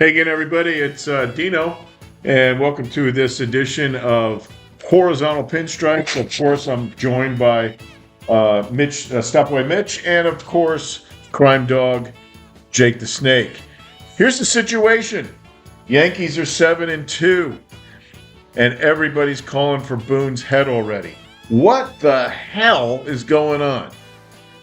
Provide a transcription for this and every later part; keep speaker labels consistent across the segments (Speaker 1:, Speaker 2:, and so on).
Speaker 1: Hey again, everybody. It's Dino, and welcome to this edition of Horizontal Pinstripes. Of course, I'm joined by Mitch, Boy Mitch, and of course, Crime Dog Jake the Snake. Here's the situation: Yankees are 7-2, and everybody's calling for Boone's head already. What the hell is going on?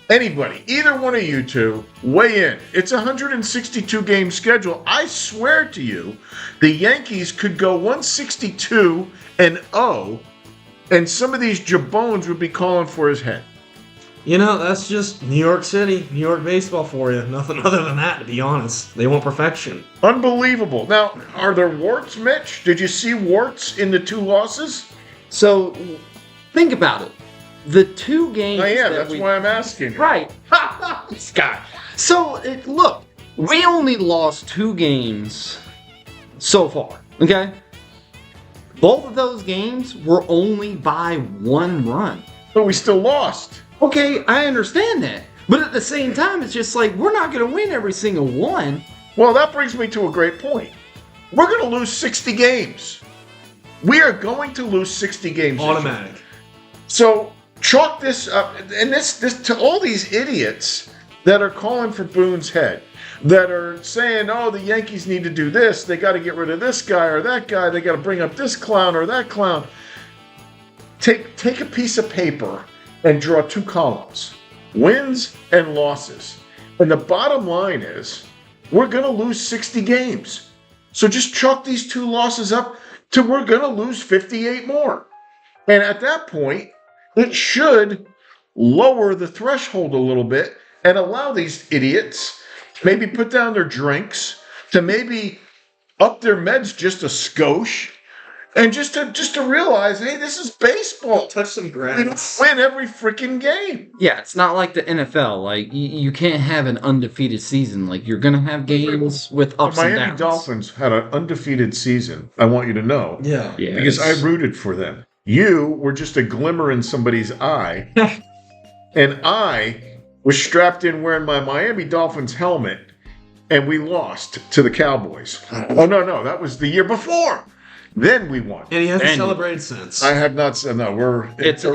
Speaker 1: Anybody, either one of you two, weigh in. It's a 162 game schedule. I swear to you, the Yankees could go 162-0, and some of these jabones would be calling for his head.
Speaker 2: You know, that's just New York City, New York baseball for you. Nothing other than that, to be honest. They want perfection.
Speaker 1: Unbelievable. Now, are there warts, Mitch? Did you see warts in the two losses?
Speaker 3: So, think about it. The two games.
Speaker 1: I am. That's why I'm asking you.
Speaker 3: Right. This guy. So, look, we only lost 2 games so far. Okay? Both of those games were only by 1 run.
Speaker 1: But we still lost.
Speaker 3: Okay, I understand that. But at the same time, it's just like, we're not going to win every single one.
Speaker 1: Well, that brings me to a great point. We're going to lose 60 games. We are going to lose 60 games.
Speaker 2: Automatic.
Speaker 1: So, chalk this up, and this to all these idiots that are calling for Boone's head, that are saying, oh, the Yankees need to do this, they got to get rid of this guy or that guy, they got to bring up this clown or that clown. Take a piece of paper and draw 2 columns, wins and losses. And the bottom line is, we're going to lose 60 games. So just chalk these 2 losses up to we're going to lose 58 more. And at that point, it should lower the threshold a little bit and allow these idiots to maybe put down their drinks, to maybe up their meds just a skosh, and just to realize, hey, this is baseball.
Speaker 2: Touch some grass.
Speaker 1: We don't win every freaking game.
Speaker 3: Yeah, it's not like the NFL. Like, you can't have an undefeated season. Like, you're going to have games with ups and downs.
Speaker 1: Miami Dolphins had an undefeated season, I want you to know.
Speaker 2: Yeah.
Speaker 1: Because I rooted for them. You were just a glimmer in somebody's eye. And I was strapped in wearing my Miami Dolphins helmet, and we lost to the Cowboys. Oh, no, that was the year before. Then we won.
Speaker 2: And he hasn't celebrated since.
Speaker 1: I have not said, no,
Speaker 3: It's
Speaker 1: we are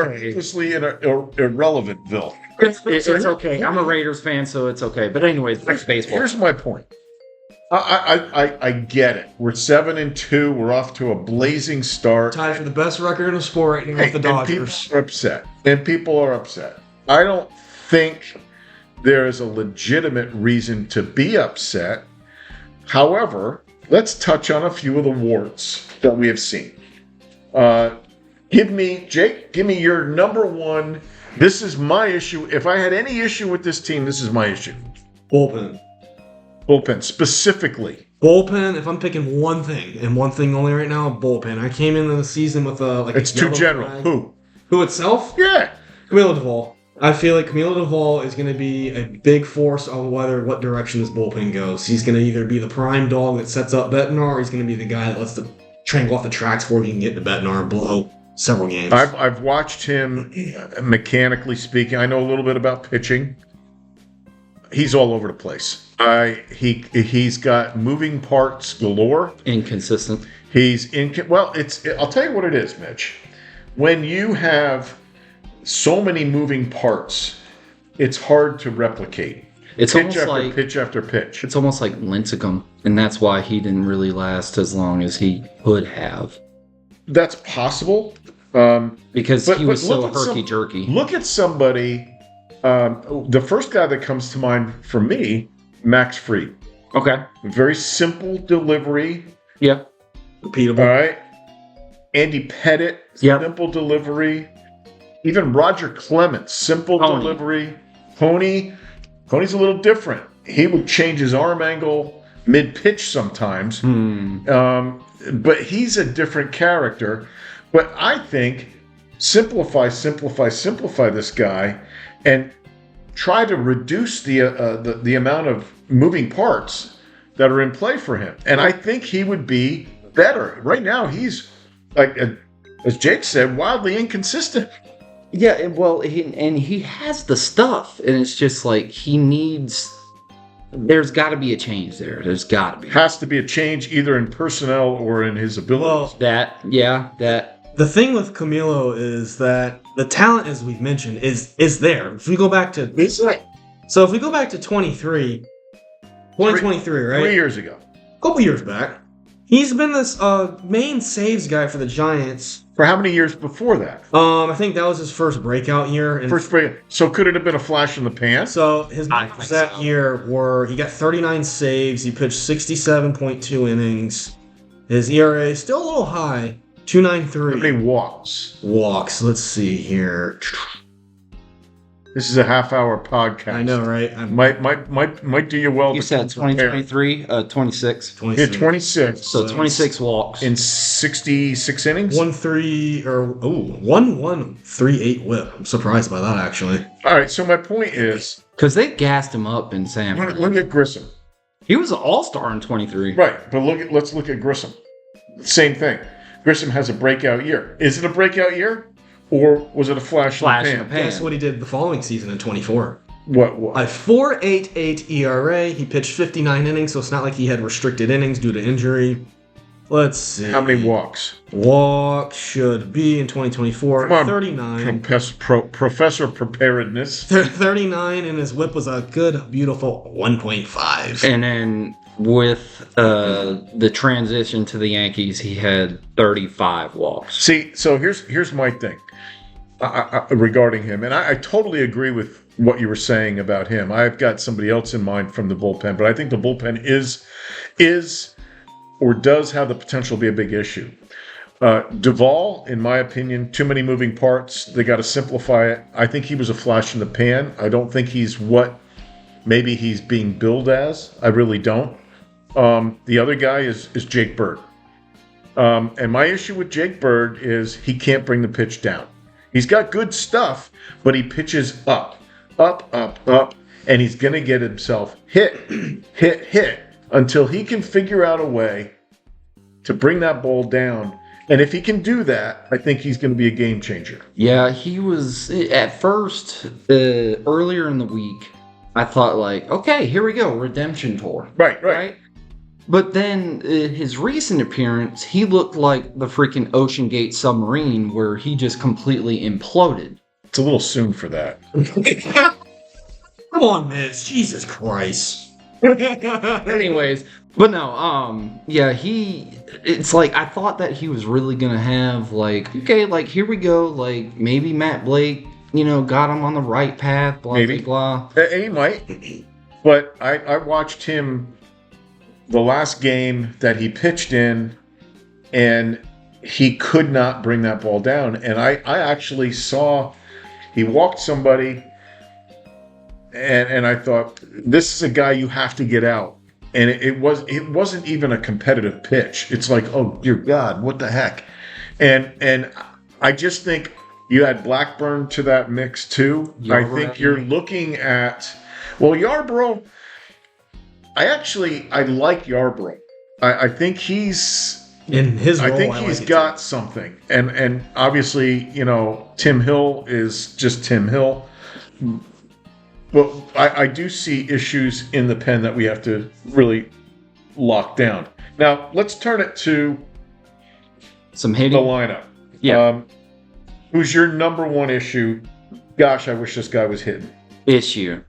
Speaker 3: okay.
Speaker 1: hopelessly irrelevantville.
Speaker 3: It's okay. I'm a Raiders fan, so it's okay. But anyways, next baseball.
Speaker 1: Here's my point. I get it. We're 7-2. We're off to a blazing start.
Speaker 2: Tied for the best record in the sport right now with the Dodgers.
Speaker 1: And people are upset. I don't think there is a legitimate reason to be upset. However, let's touch on a few of the warts that we have seen. Give me your number one. This is my issue. If I had any issue with this team, this is my issue. Bullpen, specifically.
Speaker 2: Bullpen, if I'm picking one thing, and one thing only right now, bullpen. I came into the season with
Speaker 1: It's too general.
Speaker 2: Flag. Who itself?
Speaker 1: Yeah.
Speaker 2: Camilo Duvall. I feel like Camilo Duvall is going to be a big force on what direction this bullpen goes. He's going to either be the prime dog that sets up Bednar, or he's going to be the guy that lets the train go off the tracks before he can get to Bednar and blow several games.
Speaker 1: I've watched him mechanically speaking. I know a little bit about pitching. He's all over the place. He's got moving parts galore.
Speaker 3: Inconsistent.
Speaker 1: I'll tell you what it is, Mitch. When you have so many moving parts, it's hard to replicate.
Speaker 3: It's
Speaker 1: pitch
Speaker 3: almost
Speaker 1: after
Speaker 3: like
Speaker 1: pitch after pitch.
Speaker 3: It's almost like Lincecum, and that's why he didn't really last as long as he could have.
Speaker 1: That's possible.
Speaker 3: Because he was so herky-jerky.
Speaker 1: Look at somebody. The first guy that comes to mind for me, Max Fried.
Speaker 3: Okay.
Speaker 1: Very simple delivery.
Speaker 3: Yep.
Speaker 2: Repeatable.
Speaker 1: All right. Andy Pettit, simple delivery. Even Roger Clemens, simple delivery. Pony's a little different. He would change his arm angle mid-pitch sometimes. But he's a different character. But I think simplify this guy and try to reduce the amount of moving parts that are in play for him. And I think he would be better. Right now, he's, like, as Jake said, wildly inconsistent.
Speaker 3: Yeah, well, he has the stuff, and it's just like he needs there's got to be a change there. There's got to be.
Speaker 1: Has to be a change either in personnel or in his abilities.
Speaker 3: That.
Speaker 2: The thing with Camilo is that the talent, as we've mentioned, is there. If we go back to 2023, right?
Speaker 1: 3 years ago.
Speaker 2: A couple years back, he's been this main saves guy for the Giants.
Speaker 1: For how many years before that?
Speaker 2: I think that was his first breakout year.
Speaker 1: So could it have been a flash in the pan?
Speaker 2: So his numbers that year were he got 39 saves, he pitched 67.2 innings. His ERA still a little high, 2.93.
Speaker 1: How many walks?
Speaker 2: Walks. Let's see here.
Speaker 1: This is a half-hour podcast.
Speaker 2: I know, right?
Speaker 1: Might do you well.
Speaker 3: You said 2023, 26.
Speaker 1: Yeah, 26.
Speaker 3: So 26 walks
Speaker 1: in 66 innings.
Speaker 2: 1.38 WHIP. I'm surprised by that, actually.
Speaker 1: All right. So my point is
Speaker 3: because they gassed him up in Sanford.
Speaker 1: Look at Grissom.
Speaker 3: He was an all-star in 23.
Speaker 1: Right, but let's look at Grissom. Same thing. Grissom has a breakout year. Is it a breakout year? Or was it a flash in the pan?
Speaker 2: Guess what he did the following season in 24.
Speaker 1: What?
Speaker 2: A 4.88 ERA. He pitched 59 innings, so it's not like he had restricted innings due to injury. Let's see.
Speaker 1: How many walks?
Speaker 2: Walk should be in 2024. 39.
Speaker 1: Professor Preparedness.
Speaker 2: 39, and his whip was a good, beautiful 1.5.
Speaker 3: And then with the transition to the Yankees, he had 35 walks.
Speaker 1: See, so here's my thing regarding him, and I totally agree with what you were saying about him. I've got somebody else in mind from the bullpen, but I think the bullpen is or does have the potential to be a big issue. Duvall, in my opinion, too many moving parts. They got to simplify it. I think he was a flash in the pan. I don't think he's what maybe he's being billed as. I really don't. The other guy is Jake Bird. And my issue with Jake Bird is he can't bring the pitch down. He's got good stuff, but he pitches up, and he's going to get himself hit until he can figure out a way to bring that ball down. And if he can do that, I think he's going to be a game changer.
Speaker 3: Yeah, he was at first earlier in the week. I thought like, okay, here we go, redemption tour.
Speaker 1: Right.
Speaker 3: But then his recent appearance, he looked like the freaking Ocean Gate submarine where he just completely imploded.
Speaker 1: It's a little soon for that.
Speaker 2: Come on, Mitch. Jesus Christ.
Speaker 3: Anyways, but no, it's like I thought that he was really gonna have like, okay, like here we go, like maybe Matt Blake, got him on the right path, blah, blah, blah.
Speaker 1: And he might, but I watched him the last game that he pitched in, and he could not bring that ball down. And I actually saw he walked somebody, and I thought, this is a guy you have to get out. And it wasn't even a competitive pitch. It's like, oh dear God, what the heck? And I just think you add Blackburn to that mix too. I think you're looking at Yarbrough. I like Yarbrough. I think he's
Speaker 2: in his role.
Speaker 1: I think he's got something, and obviously Tim Hill is just Tim Hill. But I do see issues in the pen that we have to really lock down. Now let's turn it to
Speaker 3: some hitting.
Speaker 1: The lineup.
Speaker 3: Yeah.
Speaker 1: Who's your number one issue? Gosh, I wish this guy was hitting.
Speaker 3: Issue.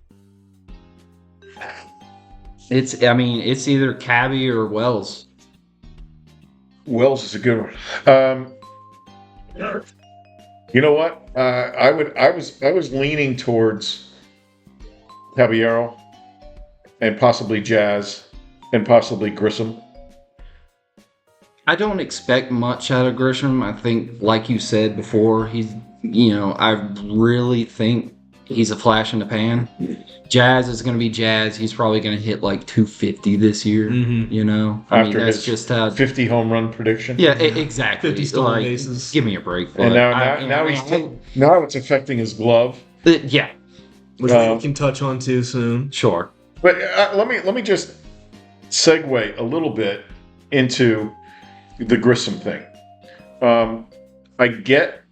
Speaker 3: It's either Cabby or Wells.
Speaker 1: Wells is a good one. You know what? I was leaning towards Caballero and possibly Jazz and possibly Grissom.
Speaker 3: I don't expect much out of Grisham. I think, like you said before, he's, I really think he's a flash in the pan. Jazz is going to be Jazz. He's probably going to hit like 250 this year.
Speaker 2: Mm-hmm.
Speaker 1: After that's just how 50 home run prediction.
Speaker 3: Yeah, exactly.
Speaker 2: 50 stolen bases.
Speaker 3: Give me a break.
Speaker 1: And now it's affecting his glove.
Speaker 3: Yeah,
Speaker 2: which we can touch on too soon.
Speaker 3: Sure.
Speaker 1: But let me just segue a little bit into the Grissom thing. I get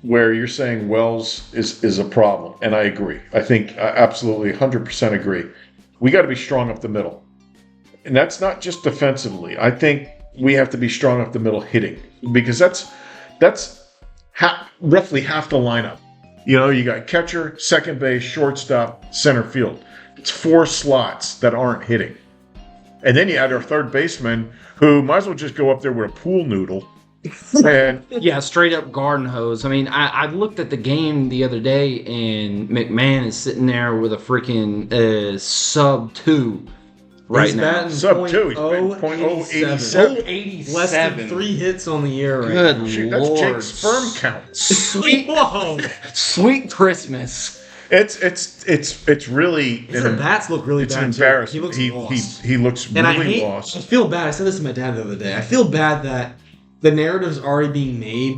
Speaker 1: where you're saying Wells is a problem, and I agree. I think I absolutely 100% agree. we got to be strong up the middle. And that's not just defensively. I think we have to be strong up the middle hitting, because that's roughly half the lineup. You got catcher, second base, shortstop, center field. It's 4 slots that aren't hitting. And then you add our third baseman, who might as well just go up there with a pool noodle. And
Speaker 3: yeah, straight up garden hose. I mean, I looked at the game the other day, and McMahon is sitting there with a freaking sub 2 right now.
Speaker 1: Sub 2. He's been .087.
Speaker 3: 087.
Speaker 2: Less than 3 hits on the year right
Speaker 3: Good
Speaker 2: now.
Speaker 1: Shoot,
Speaker 3: Lord.
Speaker 1: that's Jake's sperm count.
Speaker 3: Sweet Christmas.
Speaker 1: It's really.
Speaker 2: His bats look really
Speaker 1: it's
Speaker 2: bad.
Speaker 1: Embarrassing.
Speaker 2: He looks lost.
Speaker 1: He looks
Speaker 2: And
Speaker 1: really
Speaker 2: I
Speaker 1: lost.
Speaker 2: feel bad. I said this to my dad the other day. I feel bad that the narrative's already being made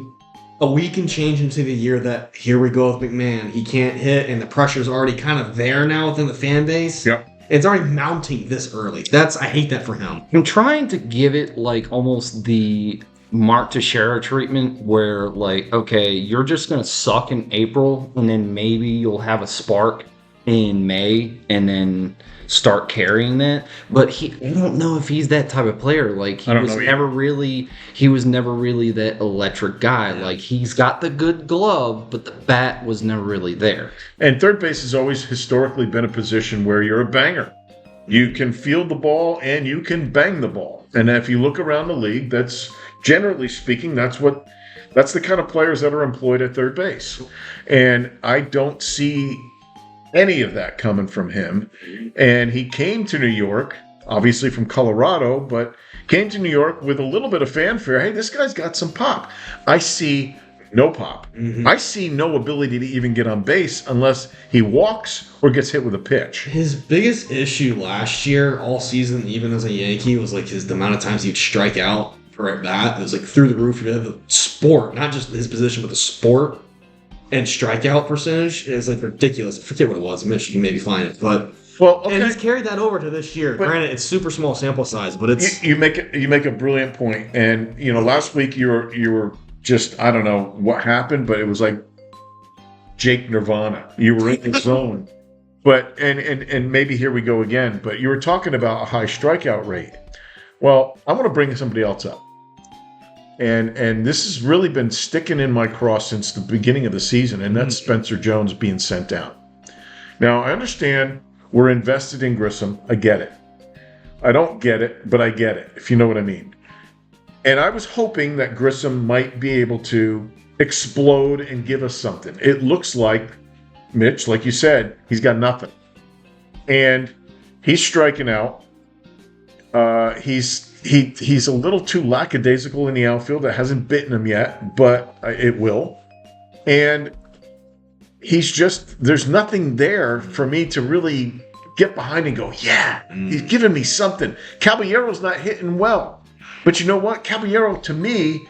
Speaker 2: a week and change into the year that here we go with McMahon. He can't hit, and the pressure's already kind of there now within the fan base.
Speaker 1: Yep.
Speaker 2: It's already mounting this early. I hate that for him.
Speaker 3: I'm trying to give it like almost the Mark Teixeira treatment, where like, okay, you're just gonna suck in April, and then maybe you'll have a spark in May, and then start carrying that. But I don't know if he's that type of player. Like he was never really that electric guy. Like he's got the good glove, but the bat was never really there.
Speaker 1: And third base has always historically been a position where you're a banger. You can field the ball and you can bang the ball. And if you look around the league, that's generally speaking, that's the kind of players that are employed at third base. And I don't see any of that coming from him. And he came to New York, obviously from Colorado, but came to New York with a little bit of fanfare. Hey, this guy's got some pop. I see no pop. Mm-hmm. I see no ability to even get on base unless he walks or gets hit with a pitch.
Speaker 2: His biggest issue last year, all season, even as a Yankee, was like the amount of times he'd strike out for at bat. It was like through the roof. You have the sport, not just his position, but the sport. And strikeout percentage is like ridiculous. I forget what it was. Mitch, you can maybe find it, but and he's carried that over to this year. But granted, it's super small sample size, but it's
Speaker 1: you make a brilliant point. And last week you were just, I don't know what happened, but it was like Jake Nirvana. You were in the zone. But and maybe here we go again. But you were talking about a high strikeout rate. Well, I'm going to bring somebody else up. And this has really been sticking in my craw since the beginning of the season, and that's Spencer Jones being sent down. Now, I understand we're invested in Grissom. I get it. I don't get it, but I get it, if you know what I mean. And I was hoping that Grissom might be able to explode and give us something. It looks like, Mitch, like you said, he's got nothing. And he's striking out. He's a little too lackadaisical in the outfield. It hasn't bitten him yet, but it will. And there's nothing there for me to really get behind and go, yeah, he's giving me something. Caballero's not hitting well. But you know what? Caballero, to me,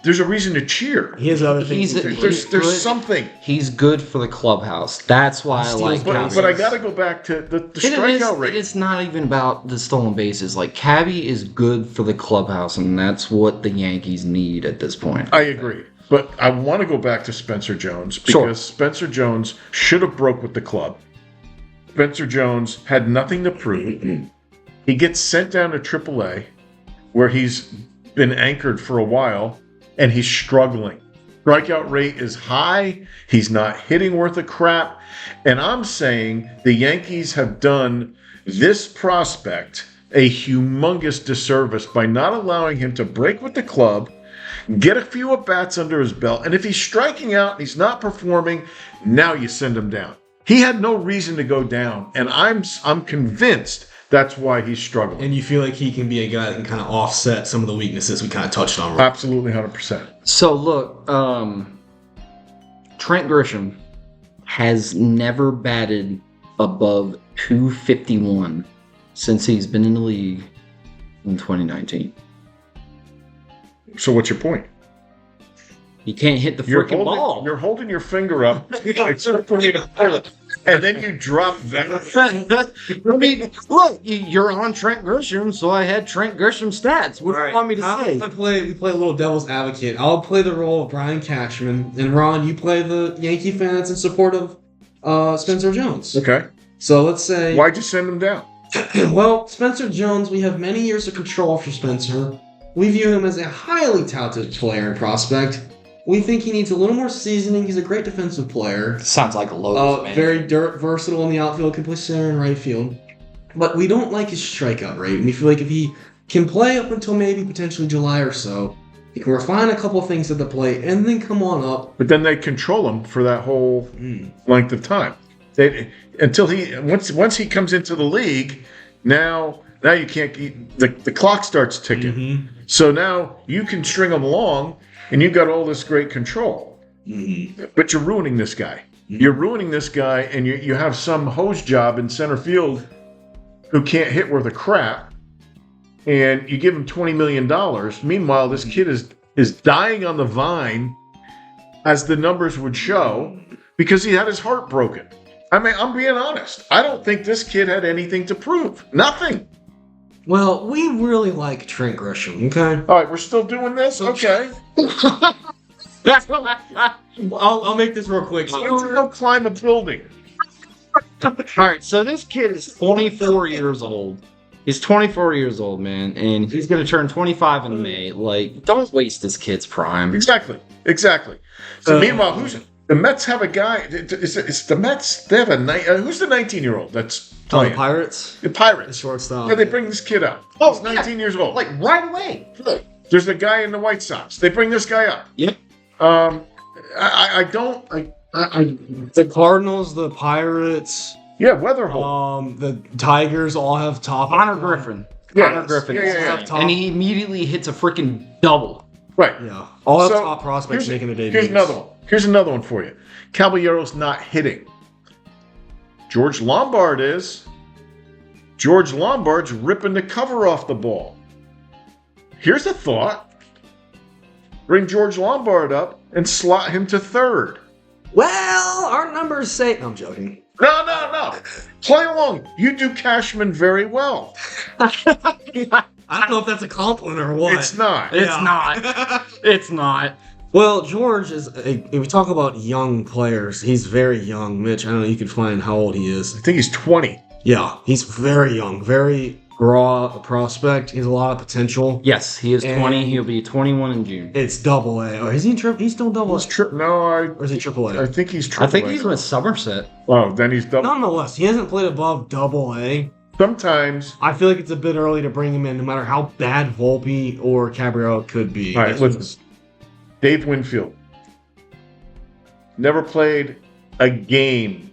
Speaker 1: there's a reason to cheer.
Speaker 2: He has other things.
Speaker 1: There's something.
Speaker 3: He's good for the clubhouse. That's why I like Cabby.
Speaker 1: But I got to go back to the strikeout rate.
Speaker 3: It's not even about the stolen bases. Like, Cabby is good for the clubhouse, and that's what the Yankees need at this point.
Speaker 1: I agree. But I want to go back to Spencer Jones because Spencer Jones should have broke with the club. Spencer Jones had nothing to prove. He gets sent down to AAA, where he's been anchored for a while, and he's struggling. Strikeout rate is high. He's not hitting worth a crap. And I'm saying the Yankees have done this prospect a humongous disservice by not allowing him to break with the club, get a few at-bats under his belt, and if he's striking out and he's not performing, now you send him down. He had no reason to go down, and I'm convinced that's why he's struggling.
Speaker 2: And you feel like he can be a guy that can kind of offset some of the weaknesses we kind of touched on.
Speaker 1: Right? Absolutely, 100%.
Speaker 3: So, look, Trent Grisham has never batted above 251 since he's been in the league in 2019.
Speaker 1: So what's your point?
Speaker 3: He can't hit the freaking ball.
Speaker 1: You're holding your finger up, and then you drop that.
Speaker 3: I mean, look, you're on Trent Grisham, so I had Trent Grisham stats. What do you want me to say?
Speaker 2: We play a little devil's advocate. I'll play the role of Brian Cashman, and Ron, you play the Yankee fans in support of Spencer Jones.
Speaker 1: Okay.
Speaker 2: So let's say...
Speaker 1: Why'd you send him down?
Speaker 2: Well, Spencer Jones, we have many years of control for Spencer. We view him as a highly touted player and prospect. We think he needs a little more seasoning. He's a great defensive player.
Speaker 3: Sounds like a low.
Speaker 2: Very versatile in the outfield, can play center and right field. But we don't like his strikeout rate. And we feel like if he can play up until maybe potentially July or so, he can refine a couple of things at the plate and then come on up.
Speaker 1: But then they control him for that whole length of time. Until once he comes into the league, now you can't. The clock starts ticking.
Speaker 2: Mm-hmm.
Speaker 1: So now you can string him along, and you've got all this great control.
Speaker 2: Mm-hmm.
Speaker 1: But you're ruining this guy.
Speaker 2: Mm-hmm.
Speaker 1: You're ruining this guy, and you have some hose job in center field who can't hit worth a crap, and you give him $20 million. Meanwhile, this kid is dying on the vine, as the numbers would show, because he had his heart broken. I mean, I'm being honest. I don't think this kid had anything to prove. Nothing.
Speaker 2: Well, we really like Trent Grisham, okay?
Speaker 1: All right, we're still doing this? Okay.
Speaker 2: I'll make this real quick.
Speaker 1: Go climb a building.
Speaker 3: All right, so this kid is 24 years old. He's 24 years old, man, and he's going to turn 25 in May. Like, don't waste this kid's prime.
Speaker 1: Exactly. So meanwhile, the Mets have a guy. It's the Mets. They have who's the 19-year-old that's playing?
Speaker 2: The Pirates?
Speaker 1: The Pirates.
Speaker 2: The shortstop.
Speaker 1: Yeah, they bring this kid up.
Speaker 3: Oh,
Speaker 1: He's 19 years old.
Speaker 3: Like, right away.
Speaker 1: There's a guy in the White Sox. They bring this guy up.
Speaker 3: Yep.
Speaker 1: I don't.
Speaker 2: The Cardinals, the Pirates,
Speaker 1: Weatherholt.
Speaker 2: the Tigers all have top.
Speaker 3: Connor Griffin.
Speaker 1: Yeah,
Speaker 3: Connor Griffin.
Speaker 1: yeah.
Speaker 3: And he immediately hits a freaking double.
Speaker 1: Right.
Speaker 2: Yeah. All have
Speaker 1: So,
Speaker 2: top prospects making a debut.
Speaker 1: Here's another one for you. Caballero's not hitting. George Lombard is. George Lombard's ripping the cover off the ball. Here's a thought. Bring George Lombard up and slot him to third.
Speaker 2: Well, our numbers say... No, I'm joking.
Speaker 1: No. Play along. You do Cashman very well.
Speaker 2: I don't know if that's a compliment or what.
Speaker 1: It's not.
Speaker 3: It's not. It's not.
Speaker 2: Well, George is... If we talk about young players, he's very young. Mitch, I don't know, you can find how old he is.
Speaker 1: I think he's 20.
Speaker 2: Yeah, he's very young. Very raw prospect. He has a lot of potential.
Speaker 3: Yes, he is
Speaker 2: And
Speaker 3: 20. He'll be 21 in June.
Speaker 2: It's double A. Or is he he's still double A?
Speaker 1: Or
Speaker 2: is he triple A?
Speaker 1: I think he's triple
Speaker 3: I think
Speaker 1: A.
Speaker 3: he's with Somerset.
Speaker 1: Oh, then he's double.
Speaker 2: Nonetheless, he hasn't played above double A.
Speaker 1: Sometimes.
Speaker 2: I feel like it's a bit early to bring him in, no matter how bad Volpe or Cabrera could be.
Speaker 1: All right, listen. Dave Winfield. Never played a game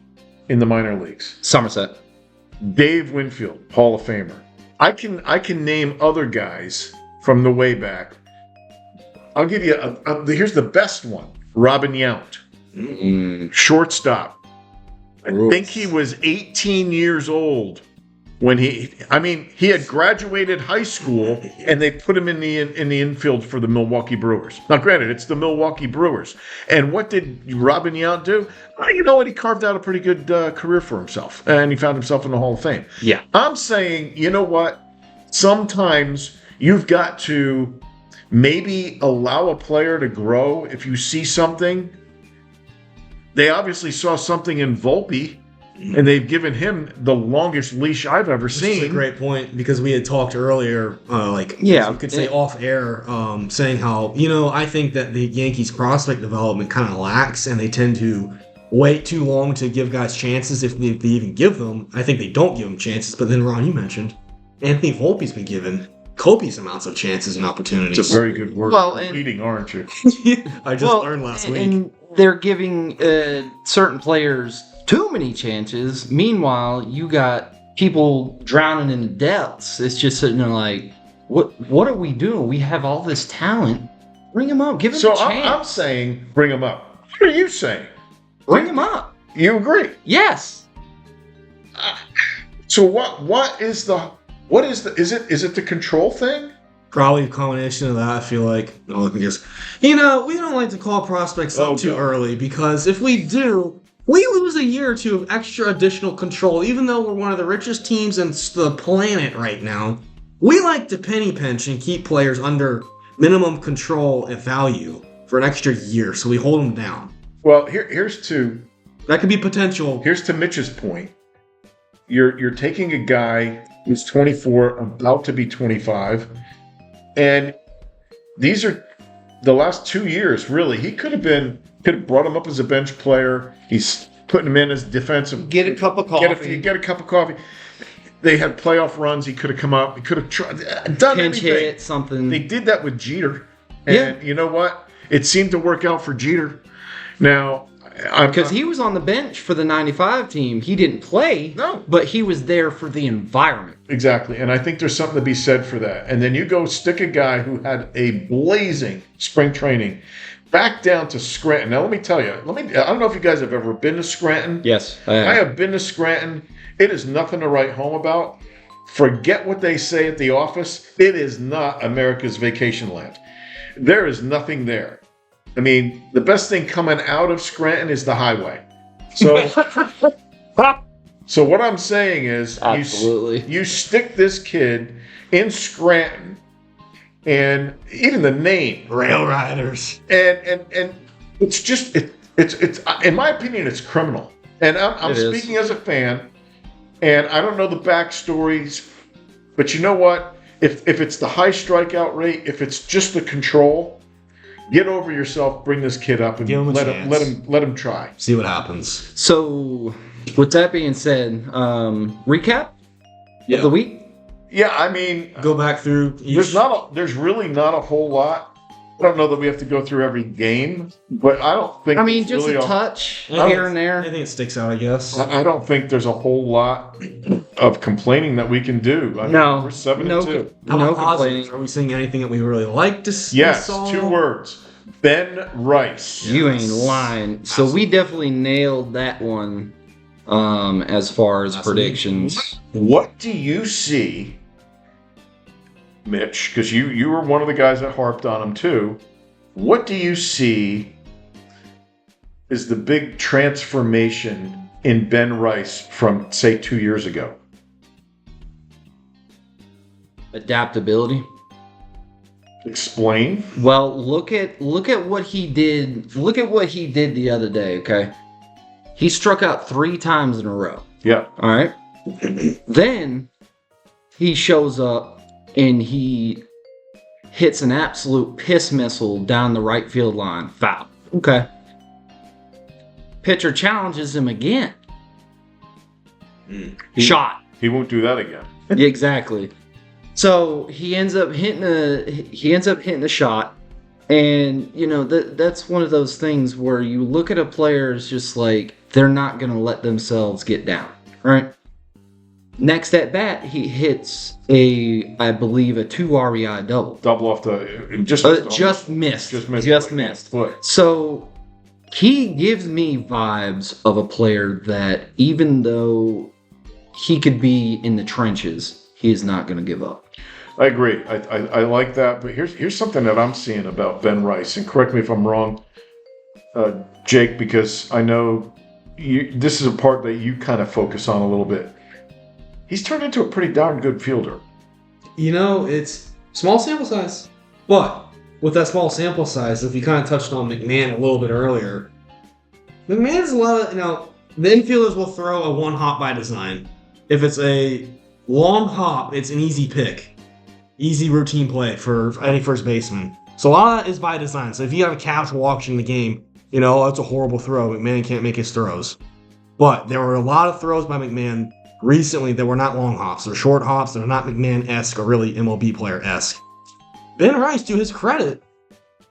Speaker 1: in the minor leagues.
Speaker 3: Somerset.
Speaker 1: Dave Winfield, Hall of Famer. I can name other guys from the way back. I'll give you here's the best one. Robin Yount. Shortstop. I think he was 18 years old when he had graduated high school and they put him in the infield for the Milwaukee Brewers. Now, granted, it's the Milwaukee Brewers. And what did Robin Yount do? Well, you know what? He carved out a pretty good career for himself, and he found himself in the Hall of Fame.
Speaker 3: Yeah.
Speaker 1: I'm saying, you know what? Sometimes you've got to maybe allow a player to grow if you see something. They obviously saw something in Volpe, and they've given him the longest leash I've ever seen.
Speaker 2: That's a great point, because we had talked earlier,
Speaker 3: you
Speaker 2: could say off air, saying how, I think that the Yankees prospect development kind of lacks, and they tend to wait too long to give guys chances if they even give them. I think they don't give them chances, but then, Ron, you mentioned Anthony Volpe's been given copious amounts of chances and opportunities.
Speaker 1: It's a very good word.
Speaker 3: Well,
Speaker 1: Leading, aren't you?
Speaker 2: I just learned last week.
Speaker 3: And they're giving certain players too many chances. Meanwhile, you got people drowning in the depths. It's just sitting there like, what are we doing? We have all this talent. Bring them up. Give them a chance.
Speaker 1: I'm saying bring them up. What are you saying?
Speaker 3: Bring them up.
Speaker 1: You agree?
Speaker 3: Yes.
Speaker 1: So is it the control thing?
Speaker 2: Probably a combination of that, I feel like. Because, we don't like to call prospects up too early, because if we do, we lose a year or two of extra additional control. Even though we're one of the richest teams in the planet right now, we like to penny pinch and keep players under minimum control and value for an extra year, so we hold them down.
Speaker 1: Well, here's to
Speaker 2: that could be potential.
Speaker 1: Here's to Mitch's point. you're taking a guy who's 24, about to be 25, and these are the last 2 years. Really, he could have brought him up as a bench player. He's putting him in as defensive.
Speaker 3: Get a cup of coffee.
Speaker 1: Get a cup of coffee. They had playoff runs. He could have come up. He could have done
Speaker 3: Pinch
Speaker 1: anything.
Speaker 3: hit, something.
Speaker 1: They did that with Jeter, and you know what? It seemed to work out for Jeter. Now,
Speaker 3: because he was on the bench for the 95 team. He didn't play,
Speaker 1: No.
Speaker 3: but he was there for the environment.
Speaker 1: Exactly, and I think there's something to be said for that. And then you go stick a guy who had a blazing spring training back down to Scranton. Now, let me tell you, I don't know if you guys have ever been to Scranton.
Speaker 3: Yes,
Speaker 1: I have been to Scranton. It is nothing to write home about. Forget what they say at the office. It is not America's vacation land. There is nothing there. I mean, the best thing coming out of Scranton is the highway. So what I'm saying is,
Speaker 3: absolutely,
Speaker 1: you stick this kid in Scranton, and even the name
Speaker 2: Rail Riders,
Speaker 1: and it's just it's in my opinion, it's criminal. And I'm speaking as a fan, and I don't know the backstories, but you know what? If it's the high strikeout rate, if it's just the control. Get over yourself. Bring this kid up and let him try.
Speaker 2: See what happens.
Speaker 3: So, with that being said, recap of the week.
Speaker 1: Yeah, I mean,
Speaker 2: go back through.
Speaker 1: There's really not a whole lot. I don't know that we have to go through every game, but I don't think.
Speaker 3: I mean, just
Speaker 1: really
Speaker 3: a touch here and there.
Speaker 2: I think it sticks out. I guess.
Speaker 1: I don't think there's a whole lot of complaining that we can do. I mean, we're 7-2.
Speaker 3: No complaining.
Speaker 2: Are we saying anything that we really like to see?
Speaker 1: Yes, 2 words. Ben Rice.
Speaker 3: You ain't lying. So we definitely nailed that one as far as predictions.
Speaker 1: What do you see, Mitch? Because you were one of the guys that harped on him too. What do you see is the big transformation in Ben Rice from, say, 2 years ago?
Speaker 3: Adaptability.
Speaker 1: Explain.
Speaker 3: Well, look at what he did. Look at what he did the other day, okay? He struck out 3 times in a row.
Speaker 1: Yeah.
Speaker 3: All right. Then he shows up and he hits an absolute piss missile down the right field line. Foul. Okay. Pitcher challenges him again. Shot.
Speaker 1: He won't do that again.
Speaker 3: Exactly. So he ends up hitting a shot, and you know that's one of those things where you look at a player as just like they're not gonna let themselves get down, right? Next at bat, he hits I believe a 2 RBI double.
Speaker 1: Double off the
Speaker 3: just missed.
Speaker 1: Foot.
Speaker 3: So he gives me vibes of a player that even though he could be in the trenches, he is not going to give up.
Speaker 1: I agree. I like that. But here's something that I'm seeing about Ben Rice, and correct me if I'm wrong, Jake, because I know this is a part that you kind of focus on a little bit. He's turned into a pretty darn good fielder.
Speaker 2: You know, it's small sample size. But with that small sample size, if you kind of touched on McMahon a little bit earlier, McMahon's a lot of, the infielders will throw a one hop by design. If it's a long hop, it's an easy pick. Easy routine play for any first baseman. So a lot of that is by design. So if you have a casual watching the game, that's a horrible throw. McMahon can't make his throws. But there were a lot of throws by McMahon recently that were not long hops. They're short hops. They're not McMahon-esque or really MLB player-esque. Ben Rice, to his credit,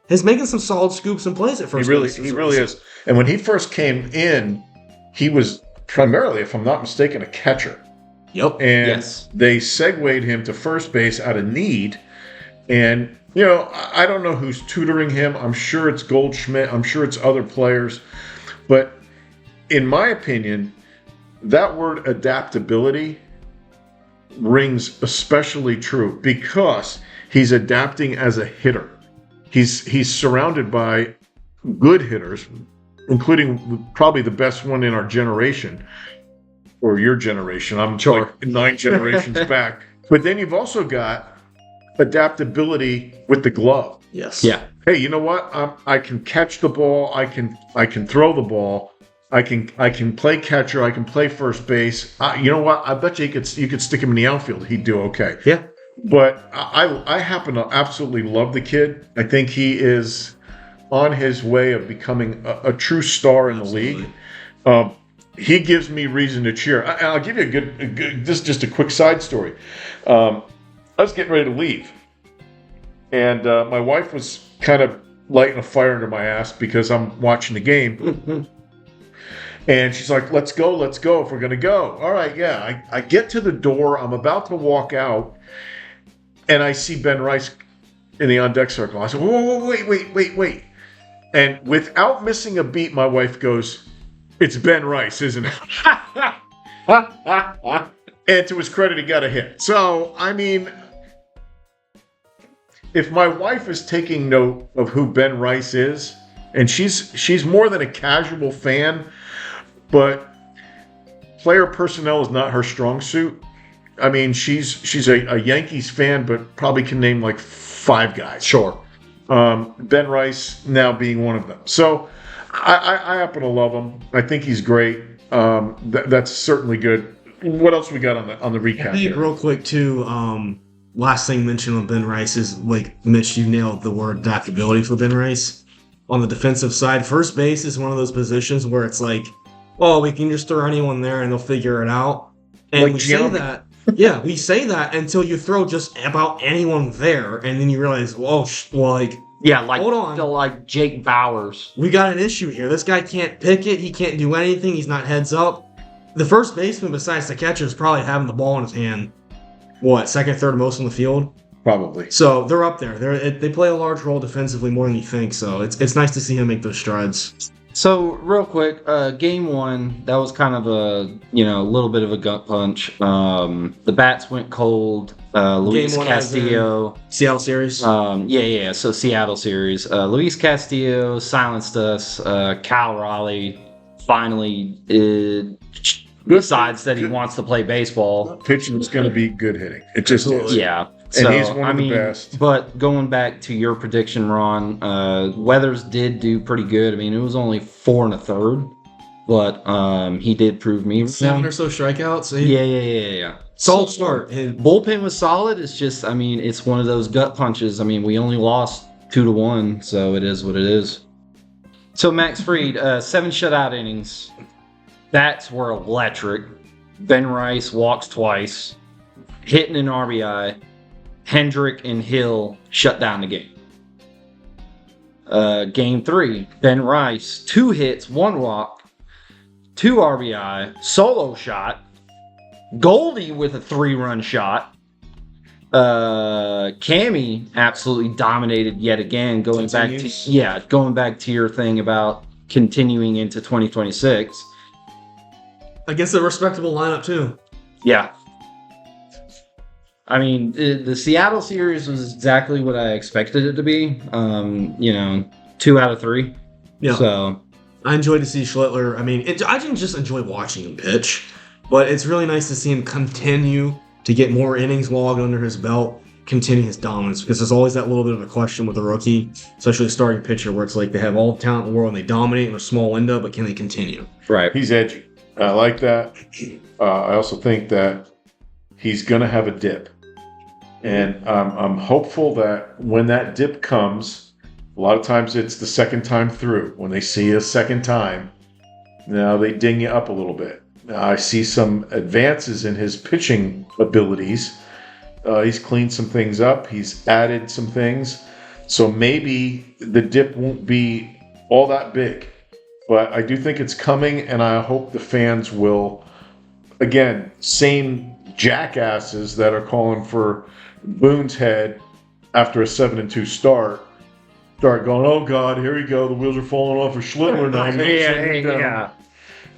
Speaker 2: is making some solid scoops and plays at first base.
Speaker 1: He really is. And when he first came in, he was primarily, if I'm not mistaken, a catcher.
Speaker 2: Yep.
Speaker 1: And they segued him to first base out of need. And, I don't know who's tutoring him. I'm sure it's Goldschmidt. I'm sure it's other players. But in my opinion, that word adaptability rings especially true because he's adapting as a hitter. He's surrounded by good hitters, including probably the best one in our generation. Or your generation. I'm like 9 generations back. But then you've also got adaptability with the glove.
Speaker 2: Yes.
Speaker 3: Yeah.
Speaker 1: Hey, you know what? I can catch the ball. I can throw the ball. I can play catcher. I can play first base. You know what? I bet you could stick him in the outfield. He'd do okay.
Speaker 2: Yeah.
Speaker 1: But I happen to absolutely love the kid. I think he is on his way of becoming a true star in the league. He gives me reason to cheer. I'll give you a good this is just a quick side story. I was getting ready to leave, and my wife was kind of lighting a fire under my ass because I'm watching the game. And she's like, let's go if we're going to go. All right, yeah. I get to the door. I'm about to walk out, and I see Ben Rice in the on-deck circle. I said, whoa, wait. And without missing a beat, my wife goes, it's Ben Rice, isn't it? And to his credit, he got a hit. So, I mean, if my wife is taking note of who Ben Rice is, and she's more than a casual fan, but player personnel is not her strong suit. I mean, she's a Yankees fan, but probably can name like 5 guys.
Speaker 2: Sure.
Speaker 1: Ben Rice now being one of them. So I happen to love him. I think he's great. That's certainly good. What else we got on the recap?
Speaker 2: I think real quick too. Last thing mentioned on Ben Rice is, like, Mitch, you nailed the word adaptability for Ben Rice. On the defensive side, first base is one of those positions where it's like, oh, we can just throw anyone there and they'll figure it out. And
Speaker 1: like
Speaker 2: we say that. Yeah, we say that until you throw just about anyone there, and then you realize, hold on.
Speaker 3: Like Jake Bowers.
Speaker 2: We got an issue here. This guy can't pick it. He can't do anything. He's not heads up. The first baseman, besides the catcher, is probably having the ball in his hand. Second, third most on the field?
Speaker 1: Probably.
Speaker 2: So they're up there. They play a large role defensively more than you think. So it's nice to see him make those strides.
Speaker 3: So real quick, game 1, that was kind of a little bit of a gut punch. The bats went cold. Luis Castillo,
Speaker 2: Seattle series.
Speaker 3: So Seattle series. Luis Castillo silenced us. Cal Raleigh finally decides that he wants to play baseball.
Speaker 1: Pitching is going to be good hitting. It just is.
Speaker 3: Yeah.
Speaker 1: And
Speaker 3: so,
Speaker 1: he's one of the best.
Speaker 3: But going back to your prediction, Ron, Weathers did do pretty good. I mean, it was only 4 1/3, but he did prove me wrong.
Speaker 2: 7 or so strikeouts.
Speaker 3: Yeah.
Speaker 2: Solid start.
Speaker 3: Bullpen was solid. It's just, I mean, it's one of those gut punches. I mean, we only lost 2-1, so it is what it is. So Max Fried, 7 shutout innings. Bats were electric. Ben Rice walks twice, hitting an RBI. Hendrick and Hill shut down the game. Game 3, Ben Rice, 2 hits, 1 walk, 2 RBI, solo shot. Goldie with a 3-run shot. Cammy absolutely dominated yet again. Going back to your thing about continuing into 2026
Speaker 2: against a respectable lineup too.
Speaker 3: Yeah. I mean, the Seattle series was exactly what I expected it to be. 2 out of 3.
Speaker 2: Yeah.
Speaker 3: So
Speaker 2: I enjoyed to see Schlittler. I mean, I didn't just enjoy watching him pitch, but it's really nice to see him continue to get more innings logged under his belt, continue his dominance, because there's always that little bit of a question with a rookie, especially a starting pitcher, where it's like they have all the talent in the world and they dominate in a small window, but can they continue?
Speaker 3: Right.
Speaker 1: He's edgy. I like that. I also think that he's going to have a dip. And I'm hopeful that when that dip comes, a lot of times it's the second time through. When they see a second time, now they ding you up a little bit. I see some advances in his pitching abilities. He's cleaned some things up. He's added some things. So maybe the dip won't be all that big. But I do think it's coming, and I hope the fans will, again, same jackasses that are calling for Boone's head after a 7-2 start going, oh God, here we go. The wheels are falling off of Schlittler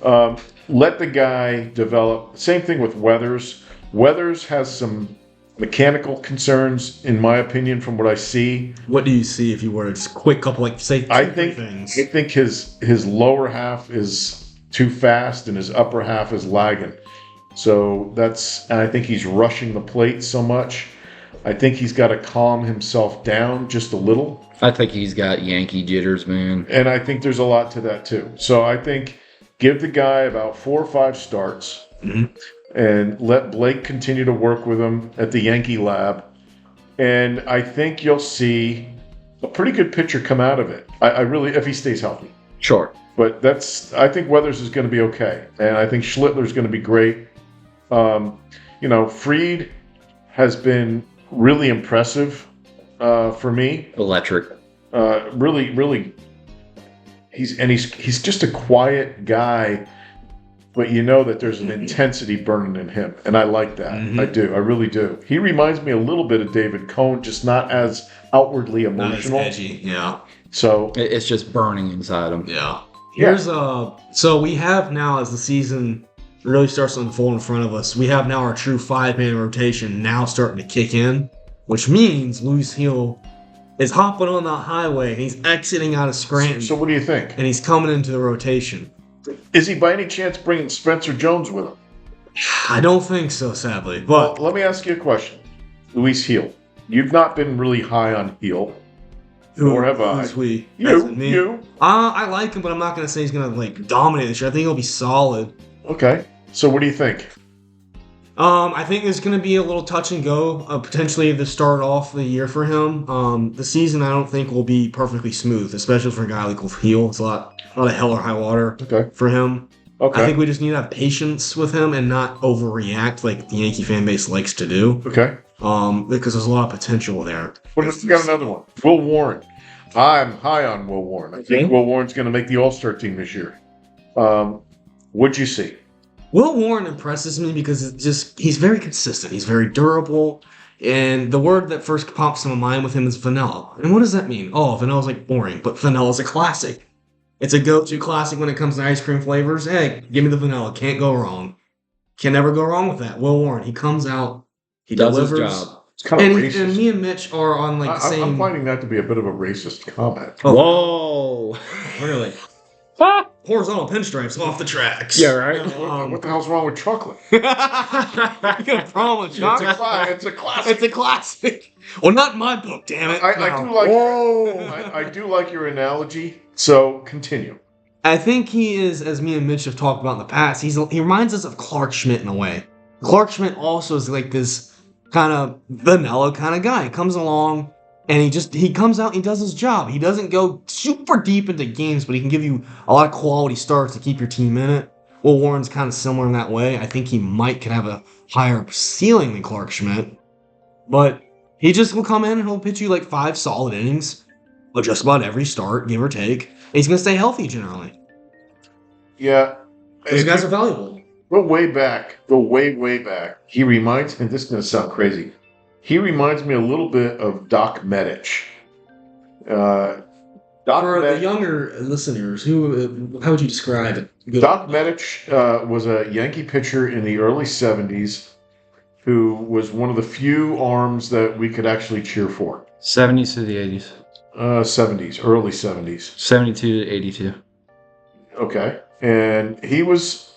Speaker 1: now. Let the guy develop. Same thing with Weathers. Weathers has some mechanical concerns, in my opinion, from what I see.
Speaker 2: What do you see if you were to just quick couple, like, say, three things?
Speaker 1: I think his lower half is too fast and his upper half is lagging. So and I think he's rushing the plate so much. I think he's got to calm himself down just a little.
Speaker 3: I think he's got Yankee jitters, man.
Speaker 1: And I think there's a lot to that too. So I think give the guy about 4 or 5 starts, and let Blake continue to work with him at the Yankee lab. And I think you'll see a pretty good pitcher come out of it. I really, if he stays healthy.
Speaker 3: Sure.
Speaker 1: But I think Weathers is going to be okay. And I think Schlittler is going to be great. Fried has been really impressive for me.
Speaker 3: Electric.
Speaker 1: Really, he's just a quiet guy, but you know that there's an intensity burning in him, and I like that. I do. I really do. He reminds me a little bit of David Cohn, just not as outwardly emotional.
Speaker 2: Not as edgy, yeah.
Speaker 1: So
Speaker 3: it's just burning inside him.
Speaker 2: Yeah. So we have now, as the season really starts to unfold in front of us, we have now our true 5-man rotation now starting to kick in, which means Luis Hill is hopping on that highway and he's exiting out of Scranton.
Speaker 1: So what do you think?
Speaker 2: And he's coming into the rotation.
Speaker 1: Is he by any chance bringing Spencer Jones with him?
Speaker 2: I don't think so, sadly. But
Speaker 1: let me ask you a question. Luis Hill. You've not been really high on Hill. Nor have I. You.
Speaker 2: I like him, but I'm not going to say he's going to dominate this year. I think he'll be solid.
Speaker 1: Okay. So what do you think?
Speaker 2: I think there's going to be a little touch and go, potentially to start off the year for him. The season I don't think will be perfectly smooth, especially for a guy like Hill. It's a lot of hell or high water for him. Okay. I think we just need to have patience with him and not overreact like the Yankee fan base likes to do.
Speaker 1: Okay.
Speaker 2: Because there's a lot of potential there.
Speaker 1: What if we got another one? Will Warren. I'm high on Will Warren. I think Will Warren's going to make the All-Star team this year. What'd you see?
Speaker 2: Will Warren impresses me because he's very consistent. He's very durable. And the word that first pops in my mind with him is vanilla. And what does that mean? Oh, vanilla's boring, but vanilla's a classic. It's a go-to classic when it comes to ice cream flavors. Hey, give me the vanilla. Can't go wrong. Can never go wrong with that. Will Warren, he comes out, he delivers.
Speaker 3: His job.
Speaker 1: It's kind of racist.
Speaker 2: And me and Mitch are on the same...
Speaker 1: I'm finding that to be a bit of a racist comment.
Speaker 3: Oh.
Speaker 2: Whoa! Really? Horizontal Pinstripes off the tracks.
Speaker 1: Yeah, right? What the hell's wrong with chocolate?
Speaker 2: You got a problem with chocolate?
Speaker 1: It's a classic.
Speaker 2: It's a classic. Well, not in my book, damn it.
Speaker 1: I do like your analogy, so continue.
Speaker 2: I think he is, as me and Mitch have talked about in the past, he reminds us of Clark Schmidt in a way. Clark Schmidt also is this kind of vanilla kind of guy. He comes along and he comes out and he does his job. He doesn't go super deep into games, but he can give you a lot of quality starts to keep your team in it. Will Warren's kind of similar in that way. I think he could have a higher ceiling than Clark Schmidt. But he just will come in and he'll pitch you 5 solid innings of just about every start, give or take. And he's going to stay healthy generally.
Speaker 1: Yeah.
Speaker 2: These guys are valuable.
Speaker 1: Go way back. He reminds me, this is going to sound crazy. He reminds me a little bit of Doc Medich.
Speaker 2: For the younger listeners, how would you describe it?
Speaker 1: Doc Medich was a Yankee pitcher in the early 70s who was one of the few arms that we could actually cheer for.
Speaker 3: 70s to the 80s.
Speaker 1: 70s, early 70s.
Speaker 3: 72 to 82.
Speaker 1: Okay. And he was,